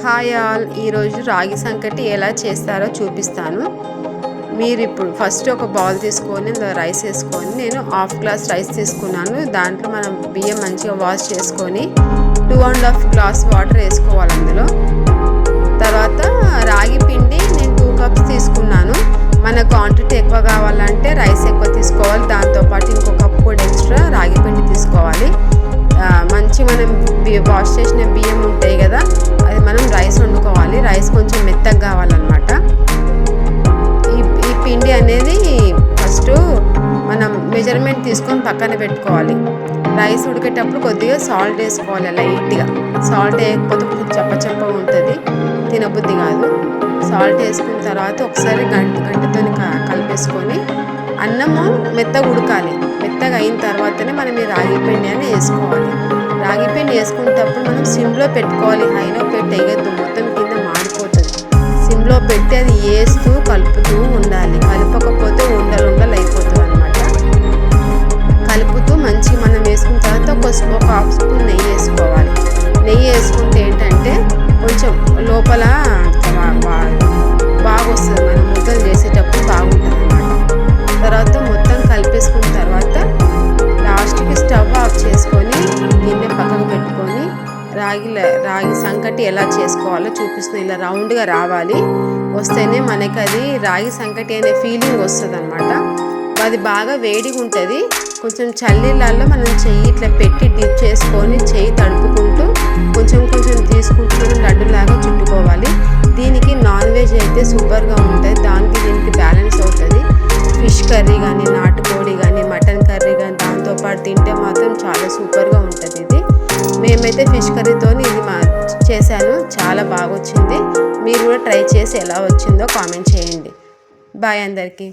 Hi all, ఈరోజు రాగి సంకటి ఎలా చేస్తారో చూపిస్తాను. మీరు ఇప్పుడు ఫస్ట్ ఒక బౌల్ తీసుకొని రైస్ వేసుకొని, నేను హాఫ్ గ్లాస్ రైస్ తీసుకున్నాను. దాంట్లో మనం బియ్యం మంచిగా వాష్ చేసుకొని 2.5 గ్లాస్ వాటర్ వేసుకోవాలి. అందులో తర్వాత రాగి పిండి నేను 2 కప్స్ తీసుకున్నాను. మన క్వాంటిటీ ఎక్కువ కావాలంటే రైస్ ఎక్కువ తీసుకోవాలి. దాంతోపాటు ఇంకో కప్ కూడా ఎక్స్ట్రా రాగి పిండి తీసుకోవాలి. మంచి మనం వాష్ చేసిన బియ్యం ఉంటాయి కదా, అది మనం రైస్ వండుకోవాలి. రైస్ కొంచెం మెత్తగా కావాలన్నమాట. ఈ పిండి అనేది ఫస్ట్ మనం మెజర్మెంట్ తీసుకొని పక్కన పెట్టుకోవాలి. రైస్ ఉడికేటప్పుడు కొద్దిగా సాల్ట్ వేసుకోవాలి, లైట్గా. సాల్ట్ వేయకపోతే కొంచెం చప్ప ఉంటుంది, తినబుద్ధి కాదు. సాల్ట్ వేసుకున్న తర్వాత ఒకసారి గంటతో కలిపేసుకొని అన్నము మెత్తగా ఉడకాలి. మెత్తగా అయిన తర్వాతనే మనం ఈ రాగి పిండి అని వేసుకోవాలి. రాగి పిండి వేసుకునేటప్పుడు మనం సిమ్లో పెట్టుకోవాలి. హైలో పెట్టి వేయద్దు, మొత్తం కింద మాడిపోతుంది. సిమ్లో పెట్టి అది వేస్తూ కలుపుతూ ఉండాలి. కలపకపోతే ఉండలు అయిపోతుంది అనమాట. కలుపుతూ మంచిగా మనం వేసుకున్న తర్వాత ఒక హాఫ్ స్పూన్ నెయ్యి వేసుకోవాలి. నెయ్యి వేసుకుంటే ఏంటంటే కొంచెం లోపల బాగా వస్తుంది, మనం ముద్దలు చేసేటప్పుడు బాగుంటుంది అన్నమాట. తర్వాత మొత్తం కలిపేసుకున్న తర్వాత లాస్ట్కి స్టవ్ ఆఫ్ చేసుకొని గిన్నె పక్కకు పెట్టుకొని రాగి సంకటి ఎలా చేసుకోవాలో చూపిస్తుంది. ఇలా రౌండ్గా రావాలి, వస్తేనే మనకి అది రాగి సంకటి అనే ఫీలింగ్ వస్తుంది అనమాట. అది బాగా వేడిగా ఉంటుంది. కొంచెం చల్లీళ్ళల్లో మనం చెయ్యి ఇట్లా పెట్టి డిప్ చేసుకొని చెయ్యి తడుపుకుంటూ కొంచెం తీసుకుంటూ మనం లడ్డులాగా చుట్టుకోవాలి. దీనికి నాన్ వెజ్ అయితే సూపర్గా ఉంటుంది. దానికి దీనికి బ్యాలెన్స్ అవుతుంది. ఫిష్ కర్రీ కానీ, నాటుకోడి కానీ, మటన్ కర్రీ కానీ దాంతోపాటు తింటే మాత్రం చాలా సూపర్గా ఉంటుంది. ఇది మేమైతే ఫిష్ కర్రీతో ఇది చేశాను, చాలా బాగా వచ్చింది. మీరు కూడా ట్రై చేసి ఎలా వచ్చిందో కామెంట్ చేయండి. బాయ్ అందరికీ.